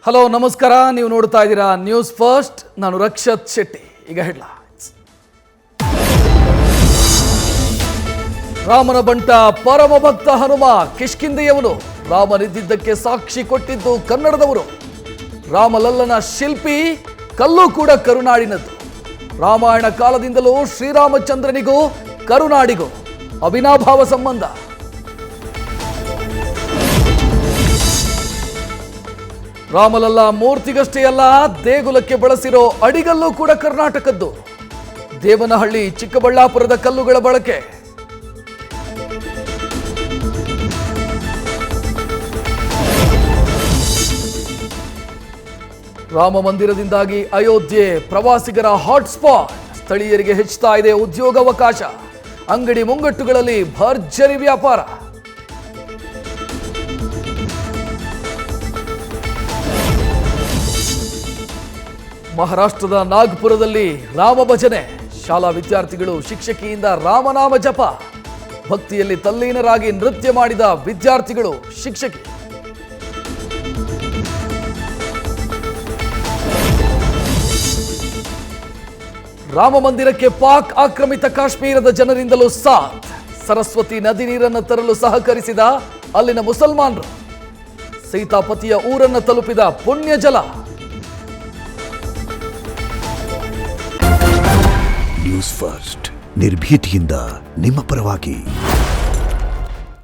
Hello ನಮಸ್ಕಾರ, ನೀವು ನೋಡ್ತಾ ಇದ್ದೀರಾ ನ್ಯೂಸ್ ಫಸ್ಟ್. ನಾನು ರಕ್ಷತ್ ಶೆಟ್ಟಿ. ಈಗ ಹೆಡ್ಲೈನ್ಸ್. ರಾಮನ ಬಂಟ ಪರಮ ಭಕ್ತ ಹನುಮ ಕಿಷ್ಕಿಂಧೆಯವನು. ರಾಮನಿದ್ದಿದ್ದಕ್ಕೆ ಸಾಕ್ಷಿ ಕೊಟ್ಟಿದ್ದು ಕನ್ನಡದವರು. ರಾಮಲಲ್ಲನ ಶಿಲ್ಪಿ, ಕಲ್ಲು ಕೂಡ ಕರುನಾಡಿನದ್ದು. ರಾಮಾಯಣ ಕಾಲದಿಂದಲೂ ಶ್ರೀರಾಮಚಂದ್ರನಿಗೂ ಕರುನಾಡಿಗೂ ಅವಿನಾಭಾವ ಸಂಬಂಧ. ರಾಮಲಲ್ಲ ಮೂರ್ತಿಗಷ್ಟೇ ಅಲ್ಲ, ದೇಗುಲಕ್ಕೆ ಬಳಸಿರೋ ಅಡಿಗಲ್ಲು ಕೂಡ ಕರ್ನಾಟಕದ್ದು. ದೇವನಹಳ್ಳಿ, ಚಿಕ್ಕಬಳ್ಳಾಪುರದ ಕಲ್ಲುಗಳ ಬಳಕೆ. ರಾಮ ಮಂದಿರದಿಂದಾಗಿ ಅಯೋಧ್ಯೆ ಪ್ರವಾಸಿಗರ ಹಾಟ್ಸ್ಪಾಟ್. ಸ್ಥಳೀಯರಿಗೆ ಹೆಚ್ಚುತ್ತಾ ಇದೆ ಉದ್ಯೋಗಾವಕಾಶ. ಅಂಗಡಿ ಮುಂಗಟ್ಟುಗಳಲ್ಲಿ ಭರ್ಜರಿ ವ್ಯಾಪಾರ. ಮಹಾರಾಷ್ಟ್ರದ ನಾಗ್ಪುರದಲ್ಲಿ ರಾಮ ಭಜನೆ. ಶಾಲಾ ವಿದ್ಯಾರ್ಥಿಗಳು ಶಿಕ್ಷಕಿಯಿಂದ ರಾಮನಾಮ ಜಪ. ಭಕ್ತಿಯಲ್ಲಿ ತಲ್ಲೀನರಾಗಿ ನೃತ್ಯ ಮಾಡಿದ ವಿದ್ಯಾರ್ಥಿಗಳು, ಶಿಕ್ಷಕಿ. ರಾಮ ಮಂದಿರಕ್ಕೆ ಪಾಕ್ ಆಕ್ರಮಿತ ಕಾಶ್ಮೀರದ ಜನರಿಂದಲೂ ಸಾಥ್. ಸರಸ್ವತಿ ನದಿ ನೀರನ್ನು ತರಲು ಸಹಕರಿಸಿದ ಅಲ್ಲಿನ ಮುಸಲ್ಮಾನರು. ಸೀತಾಪತಿಯ ಊರನ್ನು ತಲುಪಿದ ಪುಣ್ಯ ಜಲ. ನ್ಯೂಸ್ ಫಸ್ಟ್, ನಿರ್ಭೀತಿಯಿಂದ ನಿಮ್ಮ ಪರವಾಗಿ.